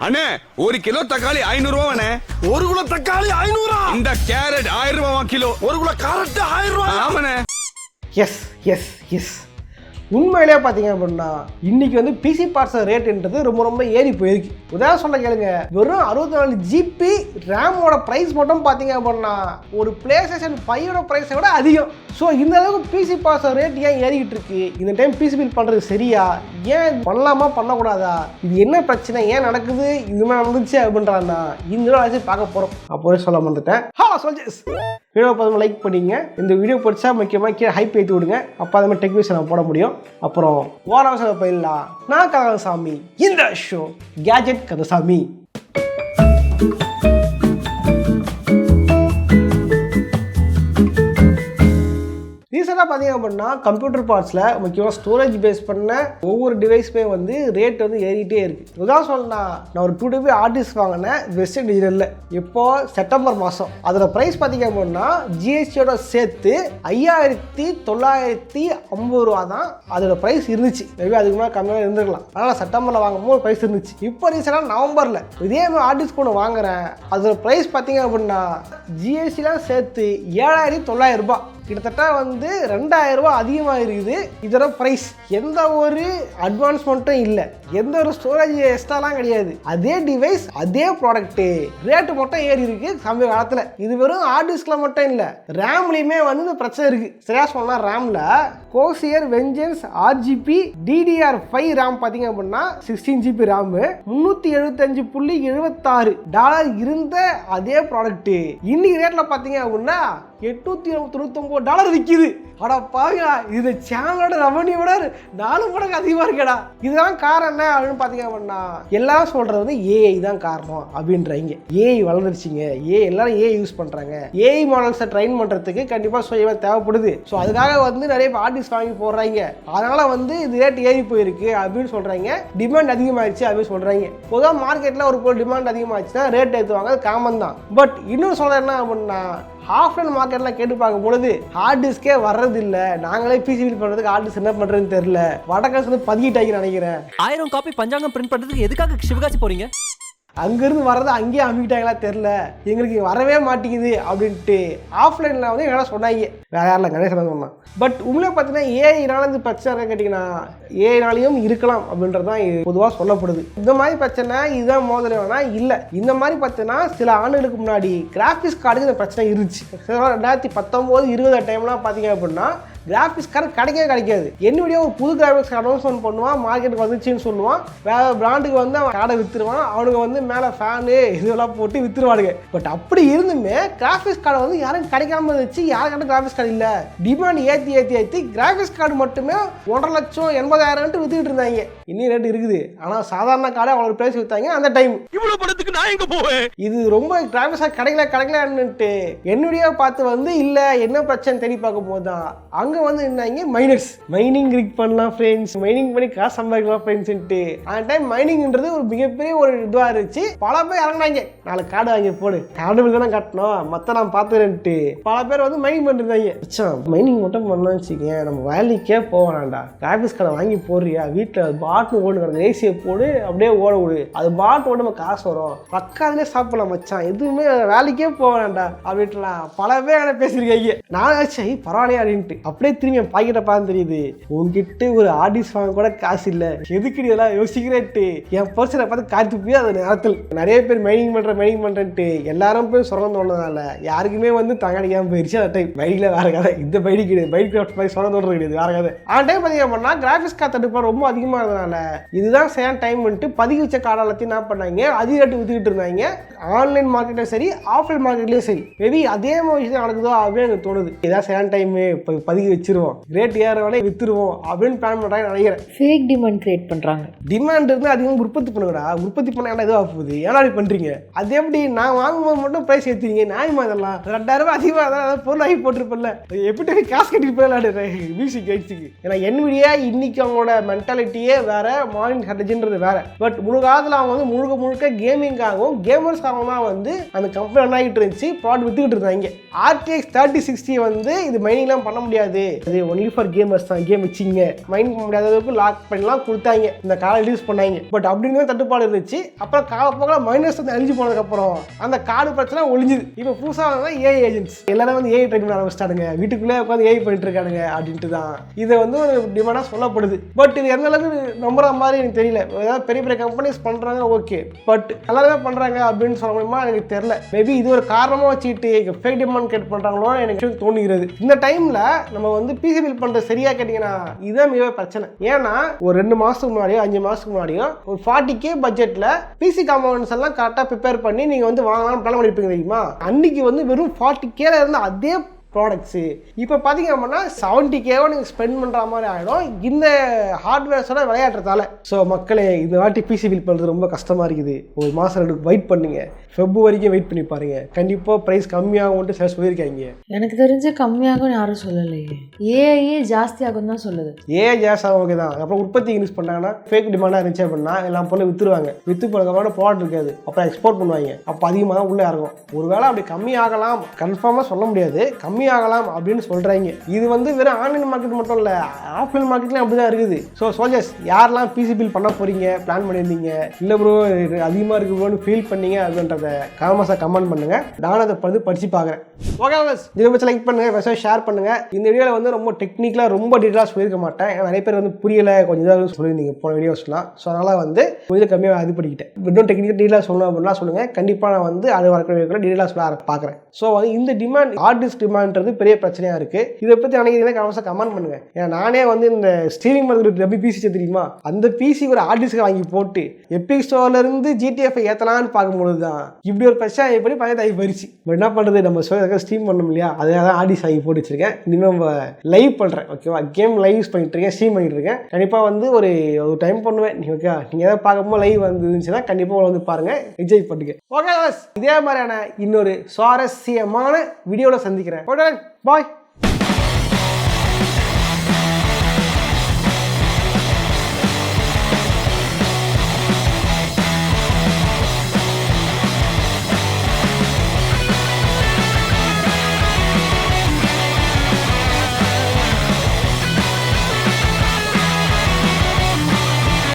அண்ணே 1 கிலோ தக்காளி 500 ரூபாய். 1 கிலோ தக்காளி 500. இந்த கேரட் 1000 ரூபாய் கிலோ. 1 கிலோ கேரட் 1000 ரூபாய். ஆமாண்ணே. எஸ் எஸ் எஸ் உண்மையிலே பார்த்தீங்க அப்படின்னா இன்னைக்கு வந்து பிசி பார்ட்ஸ் ரேட்டுன்றது ரொம்ப ரொம்ப ஏறி போயிருக்கு. உதாரணம் சொல்ல கேளுங்க, வெறும் 64 ஜிபி ரேமோட ப்ரைஸ் மட்டும் பார்த்தீங்க அப்படின்னா ஒரு பிளேஸ்டேஷன் 5ஓட ப்ரைஸை விட அதிகம். ஸோ இந்த அளவுக்கு பிசி பார்ட்ஸ் ரேட் ஏன் ஏறிக்கிட்டு இருக்கு? இந்த டைம் பிசி பில் பண்ணுறது சரியா? ஏன் பண்ணலாமா பண்ணக்கூடாதா? இது என்ன பிரச்சனை, ஏன் நடக்குது, இது மாதிரி நடந்துச்சு அப்படின்றான்னா இந்த வச்சு பார்க்க போகிறோம். அப்போவே சொல்ல வந்துட்டேன். ஹலோ சோல்ஜர்ஸ், வீடியோ பார்த்து லைக் பண்ணிங்க. இந்த வீடியோ பிடிச்சா முக்கியமாக கீழே ஹைப் ஏற்றி விடுங்க. அப்போ அது மாதிரி டெக்னிக்ஸ் நான் போட முடியும். அப்புறம் வாராவசர பயிலாம் நான் கந்தசாமி. இந்த ஷோ கேஜெட் கந்தசாமி. ரீசெண்டாக பார்த்தீங்க அப்படின்னா கம்ப்யூட்டர் பார்ட்ஸில் முக்கியமாக ஸ்டோரேஜ் பேஸ் பண்ண ஒவ்வொரு டிவைஸுமே வந்து ரேட் வந்து ஏறிக்கிட்டே இருக்குது. உதாரணம் சொல்லலாம், நான் ஒரு 2 GB ஹார்ட் டிஸ்க் வாங்கினேன் வெஸ்டர்ன் டிஜிட்டலில் இப்போது செப்டம்பர் மாதம். அதோட ப்ரைஸ் பார்த்தீங்க அப்படின்னா ஜிஎஸ்டியோட சேர்த்து 5950 ரூபா தான் அதோட ப்ரைஸ் இருந்துச்சு. மேபி அதுக்கு மேலே கம்மியாக இருந்துருக்கலாம். அதனால் செப்டம்பரில் வாங்கும்போது ப்ரைஸ் இருந்துச்சு. இப்போ ரீசெண்டாக நவம்பரில் இதே மாதிரி ஹார்ட் டிஸ்க் ஒன்று வாங்குறேன். அதோட ப்ரைஸ் பார்த்தீங்க அப்படின்னா ஜிஎஸ்டிலாம் சேர்த்து 7900 ரூபாய், கிட்டத்தட்ட வந்து 2000 ரூபாய் அதிகமாக இருக்குது இதோட ப்ரைஸ். எந்த ஒரு அட்வான்ஸ்மெண்ட்டும் இல்லை, எந்த ஒரு ஸ்டோரேஜ் எக்ஸ்ட்ராலாம் கிடையாது. அதே டிவைஸ் அதே ப்ராடக்ட்டு, ரேட்டு மட்டும் ஏறி இருக்கு சமீப காலத்தில். இது வெறும் ஹார்ட் டிஸ்கில் மட்டும் இல்லை, ரேம்லேயுமே வந்து இந்த பிரச்சனை இருக்குது. சரியா சொன்னால் ரேமில் கோசியர் வெஞ்சன்ஸ் RGB DDR5 ரேம் பார்த்தீங்க அப்படின்னா 16 GB ரேமு $375.76 இருந்த அதே ப்ராடக்ட்டு இன்னைக்கு ரேட்டில் பார்த்தீங்க அப்படின்னா $899 விற்கிது. அடா பாருங்க, இது சேனலோட ரெவன்யூவோட 4 மடங்கு அதிகமாக இருக்கடா. இதுதான் காரணம் என்ன அப்படின்னு பார்த்தீங்க அப்படின்னா எல்லாரும் சொல்கிறது வந்து ஏஐ தான் காரணம் அப்படின்றாங்க. ஏஐ வளர்ந்துருச்சிங்க, எல்லாரும் ஏஐ யூஸ் பண்ணுறாங்க. ஏஐ மாடல்ஸை ட்ரெயின் பண்ணுறதுக்கு கண்டிப்பாக சுயமாக தேவைப்படுது. ஸோ அதுக்காக வந்து நிறைய ஆர்டிஸ்ட் வாங்கி போடுறாங்க. அதனால் வந்து இது ரேட் ஏறி போயிருக்கு அப்படின்னு சொல்கிறாங்க. டிமாண்ட் அதிகமாகிடுச்சு அப்படின்னு சொல்கிறாங்க. பொதுவாக மார்க்கெட்டில் ஒரு பொருள் டிமாண்ட் அதிகமாகிடுச்சுன்னா ரேட் ஏற்றுவாங்க, அது காமன் தான். பட் இன்னும் சொல்ல என்ன அப்படின்னா ஆஃப்லைன் மார்க்கெட்லாம் கேட்டு பார்க்கும் பொழுது ஹார்ட் டிஸ்கே வர்றது இல்லை. நாங்களே பிசி பில் பண்ணுறதுக்கு ஹார்ட் டிஸ்க் என்ன பண்ணுறதுன்னு தெரியல. வடகாசு வந்து பதிக்கிட்டாங்கன்னு நினைக்கிறேன். 1000 காப்பி பஞ்சாங்கம் பிரிண்ட் பண்ணுறதுக்கு எதுக்காக சிவகாசி போறீங்க? அங்கேருந்து வர்றது அங்கேயே அமுக்கிட்டாங்களா தெரில, எங்களுக்கு வரவே மாட்டேங்குது அப்படின்ட்டு ஆஃப்லைனில் வந்து எல்லாம் சொன்னாங்க. வேறு யாரில் கணேசன் சொன்னான். பட் உண்மையை பார்த்தீங்கன்னா ஏஐனால இந்த பிரச்சனை இருக்க கேட்டிங்கன்னா ஏஐனாலையும் இருக்கலாம் அப்படின்றது தான் பொதுவாக சொல்லப்படுது. இந்த மாதிரி பிரச்சனை இதுதான் மோதல் வேணா இல்லை. இந்த மாதிரி பார்த்தீங்கன்னா சில ஆண்டுகளுக்கு முன்னாடி கிராஃபிக்ஸ் கார்டுக்கு இந்த பிரச்சனை இருந்துச்சு. 2019-20 டைம்லாம் பார்த்தீங்க அப்படின்னா கிராஃபிக்ஸ் கார்டு கிடைக்காது. என்னுடைய ஒரு புது கிராஃபிக்ஸ் கார்டு அனௌன்ஸ்மெண்ட் பண்ணுவான், மார்க்கெட்டுக்கு வந்துச்சுன்னு சொல்லுவான், வேறு பிராண்டுக்கு வந்து அவன் கார்டை விற்றுருவான். அவனுக்கு வந்து மேலே ஃபேனு இதெல்லாம் போட்டு விற்றுருவானுங்க. பட் அப்படி இருந்துமே கிராஃபிக்ஸ் கார்டு வந்து யாரும் கிடைக்காம இருந்துச்சு. யாருக்கிட்ட கிராஃபிக்ஸ் கார்டு இல்லை. டிமாண்ட் ஏற்றி கிராஃபிக்ஸ் கார்டு மட்டுமே 1,80,000 வித்துக்கிட்டு இருந்தாங்க. இன்னும் ரேட்டு இருக்குது. ஆனால் சாதாரண கார்டு அவ்வளோ பிரைஸ் விற்றாங்க அந்த டைம். இவ்வளவு பணத்துக்கு நான் எங்க போவேன்? இது ரொம்ப கிராஃபிக்ஸ் கார்டு கிடைக்கலன்னுட்டு என்னுடைய பார்த்து வந்து இல்லை என்ன பிரச்சனை தேடி பார்க்கும் போது தான் அங்கே வந்து என்னங்க மைனர்ஸ் மைனிங் கிரிக் பண்ணலாம் ஃப்ரெண்ட்ஸ், மைனிங் பண்ணி காசு சம்பாதிக்கலாம் ஃப்ரெண்ட்ஸ்ன்ட்டு. அந்த டைம் மைனிங்ன்றது ஒரு மிகப்பெரிய ஒரு இதுவாக இருந்துச்சு. பல பேர் இறங்கினாங்க, 4 கார்டு வாங்கி போடு, கார்டு பில் தானே கட்டணும், மற்ற நான் பார்த்துறேன்ட்டு பல பேர் வந்து மைனிங் பண்ணிருந்தாங்க. மைனிங் மட்டும் பண்ணலாம் வச்சுக்கேன், நம்ம வேலைக்கே போவேண்டாம்டா, கிராஃபிக்ஸ் கார்டை வாங்கி போடுறியா, வீட்டில் பாட்டு ஓடுங்கிறது ஏசியை போடு, அப்படியே ஓட விடு, அது பாட்டு ஓட நம்ம காசு வரும், பக்காதுலேயே சாப்பிடலாம் மச்சான், எதுவுமே வேலைக்கே போவேண்டாம் அப்படின்ட்டுலாம் பல பேர் பேசியிருக்காங்க. நான் ஆச்சு பரவாயில்லையா அப்படின்ட்டு அப்படியே திரும்பி என் பாக்கெட்டை பார்த்து தெரியுது, உங்ககிட்ட ஒரு ஆர்டிஸ்ட் வாங்க கூட காசு இல்லை, எதுக்கு இதெல்லாம் யோசிக்கிறேன்ட்டு என் பர்சனை பார்த்து காத்து போய் அந்த நேரத்தில் நிறைய பேர் மைனிங் பண்ணுறேன்ட்டு எல்லாரும் போய் சொரணம் தோணுறதுனால யாருக்குமே வந்து தங்கடிக்காமல் போயிடுச்சு. அந்த டைம் பைக்கில் வேற கதை, இந்த பைக்கு கிடையாது, பைக் கிராஃப்ட் மாதிரி சொரணம் தோணுறது கிடையாது, வேற கதை. அந்த டைம் பார்த்தீங்க அப்படின்னா கிராஃபிக்ஸ் கார்டு தடுப்பாக ரொம்ப அதிகமாக இருந்ததுனால இதுதான் சேம் டைம் வந்துட்டு பதிவு வச்ச கார்டு எல்லாத்தையும் என்ன பண்ணாங்க அதிக ரேட்டு வித்துக்கிட்டு இருந்தாங்க. ஆன்லைன் மார்க்கெட்லையும் சரி ஆஃப்லைன் மார்க்கெட்லேயும் சரி. மேபி அதே மாதிரி விஷயம் நடக்குதோ அப்படின்னு எனக்கு தோணுது. இதான் சேம் டைமு இப்போ பதிவு வச்சிருவோம், ரேட் ஏறவனே வித்துருவோம் அப்படின்னு பிளான் பண்ணுறாங்க நினைக்கிறேன். ஃபேக் டிமாண்ட் கிரியேட் பண்ணுறாங்க. டிமாண்ட் இருந்து அதிகமாக உற்பத்தி பண்ணுங்கடா, உற்பத்தி பண்ண எதுவும் ஆகுது, ஏன்னா அப்படி பண்ணுறீங்க? அது எப்படி நான் வாங்கும்போது மட்டும் ப்ரைஸ் ஏற்றுறீங்க? நியாயமா இதெல்லாம்? 2000 ரூபாய் அதிகமாக தான் பொருள் வாங்கி போட்டிருப்பல, எப்படி காசு கட்டிட்டு போயிடலாம் மியூசிக் ரைட்ஸுக்கு. ஏன்னா NVIDIA இன்னைக்கு அவங்களோட மென்டாலிட்டியே வேற, மார்னிங் ஸ்ட்ராட்டஜின்றது வேற. பட் முழு காலத்தில் அவங்க வந்து முழுக்க கேமிங்காகவும் கேமர்ஸ்க்காகவும் தான் வந்து அந்த கம்பெனி ரன் ஆகிட்டு இருந்துச்சு, ப்ராடக்ட் வித்துக்கிட்டு இருந்தாங்க. RTX 3060 வந்து இது மைனிங்லாம் பண்ண முடியாது, இது ஒன்லி ஃபார் கேமர்ஸ் தான், கேம் வச்சிங்க மைனிங் பண்ண முடியாத அளவுக்கு லாக் பண்ணிலாம் கொடுத்தாங்க, இந்த கார்டை ரிலீஸ் பண்ணாங்க. பட் அப்படின்னு தட்டுப்பாடு இருந்துச்சு. அப்புறம் காலப்போக்கில் மைனஸ் வந்து அழிஞ்சு போனதுக்கப்புறம் அந்த கார்டு பிரச்சனை ஒழிஞ்சுது. இப்போ புதுசாக ஏஐ ஏஜென்ட்ஸ் எல்லாரும் வந்து ஏஐ ட்ரைன் பண்ண ஆரம்பிச்சிட்டானுங்க, வீட்டுக்குள்ளே உட்காந்து ஏஐ பண்ணிட்டு இருக்கானுங்க அப்படின்ட்டு தான் இதை வந்து ஒரு டிமாண்டாக சொல்லப்படுது. பட் இது எந்த அளவுக்கு நம்புற மாதிரி எனக்கு தெரியல. ஏதாவது பெரிய பெரிய கம்பெனிஸ் பண்ணுறாங்க ஓகே, பட் எல்லாருமே பண்ணுறாங்க அப்படின்னு சொல்ல முடியுமா எனக்கு தெரியல. மேபி இது ஒரு காரணமாக வச்சுக்கிட்டு ஃபேக் டிமாண்ட் கிரியேட் பண்ணுறாங்களோ எனக்கு தோணுகிறது. இந்த டைமில் நம்ம வந்து பிசி பில் பண்ணுறது சரியாக கேட்டிங்கன்னா இதுதான் மிக பிரச்சனை. ஏன்னா ஒரு 2 மாதத்துக்கு முன்னாடியோ 5 மாதத்துக்கு முன்னாடியோ ஒரு 40K பட்ஜெட்டில் பிசி காம்பனன்ட்ஸ் எல்லாம் கரெக்டாக ப்ரிப்பேர் பண்ணி நீங்கள் வந்து வாங்கலாம்னு பிளான் பண்ணியிருப்பீங்க தெரியுமா. அன்னைக்கு வந்து வெறும் 40K இருந்த அதே ப்ராடக்ட்ஸு இப்போ பார்த்தீங்க அப்படின்னா 70K நீங்கள் ஸ்பெண்ட் பண்ணுற மாதிரி ஆகிடும் இந்த ஹார்ட்வேர்ஸோட விளையாடுறதால. ஸோ மக்களே, இந்த வாட்டி பிசி பில் பண்ணுறது ரொம்ப கஷ்டமாக இருக்குது. ஒரு மாதம் 2 வெயிட் பண்ணுங்க, ஃபெப்ரவரிக்கும் வெயிட் பண்ணி பாருங்க, கண்டிப்பாக ப்ரைஸ் கம்மியாகும்ட்டு சார் சொல்லியிருக்காங்க. எனக்கு தெரிஞ்சு கம்மியாகும் யாரும் சொல்லலையே, ஏஐயே ஜாஸ்தியாகும் தான் சொல்லுது. ஏஐ ஜாஸ்தி ஆகும் ஓகே தான். அப்புறம் உற்பத்தி யூஸ் பண்ணாங்கன்னா ஃபேக் டிமாண்டாக இருந்துச்சு அப்படின்னா எல்லாம் பொருள் விற்றுருவாங்க, விற்று போனதுக்கப்புறம் ப்ராடக்ட் இருக்காது, அப்புறம் எக்ஸ்போர்ட் பண்ணுவாங்க, அப்போ அதிகமாக தான் உள்ளே இறங்கும். ஒருவேளை அப்படி கம்மியாகலாம், கன்ஃபார்மாக சொல்ல முடியாது, கம்மியாகலாம் அப்படின்னு சொல்கிறாங்க. இது வந்து வெறும் ஆன்லைன் மார்க்கெட் மட்டும் இல்லை, ஆஃப்லைன் மார்க்கெட்லேயும் அப்படி தான் இருக்குது. ஸோ சோல்ஜர்ஸ் யாரெல்லாம் பிசி பில் பண்ண போகிறீங்க, பிளான் பண்ணியிருந்தீங்க, இல்லை ப்ரோ அதிகமாக இருக்குன்னு ஃபீல் பண்ணீங்க அப்படின்றத காமர்ஸாக கமெண்ட் பண்ணுங்கள், நானும் அதை படித்து பார்க்குறேன். ஓகே இதை வச்சு லைக் பண்ணுங்கள், ஃபஸ்ட்டாக ஷேர் பண்ணுங்கள். இந்த வீடியோவில் வந்து ரொம்ப டெக்னிக்கலாக ரொம்ப டீட்டெயிலாக சொல்லியிருக்க மாட்டேன், நிறைய பேர் வந்து புரியலை கொஞ்சம் இதாக சொல்லியிருந்தீங்க போன வீடியோஸ்லாம். ஸோ அதனால் வந்து கொஞ்சம் கம்மியாக இது பண்ணிக்கிட்டேன். இன்னும் டெக்னிக்கல் டீட்டெயிலாக சொல்லணும் அப்படின்னா சொல்லுங்கள், கண்டிப்பாக நான் வந்து அது வரக்கூடிய டீட்டெயிலாக சொல்ல பார்க்குறேன். ஸோ வந்து இந்த டிமாண்ட் ஆர்டிஸ்ட் டிமாண்ட்றது பெரிய பிரச்சனையாக இருக்குது. இதை பற்றி நினைக்கிறீங்கன்னா காமர்ஸாக கமெண்ட் பண்ணுங்கள். ஏன்னா நானே வந்து இந்த ஸ்ட்ரீமிங் மாதிரி பிசி தெரியுமா, அந்த பிசி ஒரு ஆர்டிஸ்க்கு வாங்கி போட்டு எபிக் ஸ்டோர்லேருந்து ஜிடிஎஃப் ஏற்றலான்னு பார்க்கும்பொழுது தான் இப்படி ஒரு பிரச்சனை எப்படி பழைய போயிடுச்சு. பட் என்ன பண்ணுறது, நம்ம ஸ்ட்ரீம் பண்ணணும் இல்லையா, அதுக்காக தான் ஆர்டிஸ்ட் வாங்கி போட்டு வச்சிருக்கேன். இனிமேல் நம்ம லைவ் பண்ணுறேன், ஓகேவா, கேம் லைவ் யூஸ் பண்ணிட்டு இருக்கேன், ஸ்ட்ரீம் பண்ணிட்டு இருக்கேன். கண்டிப்பாக வந்து ஒரு டைம் பண்ணுவேன், ஓகே, நீங்கள் எதாவது பார்க்கும்போது லைவ் வந்துருந்துச்சுன்னா கண்டிப்பாக வந்து பாருங்கள், என்ஜாய் பண்ணுங்க. ஓகே இதே மாதிரியான இன்னொரு சுவாரஸ்யமான வீடியோவில் சந்திக்கிறேன். Okay bye.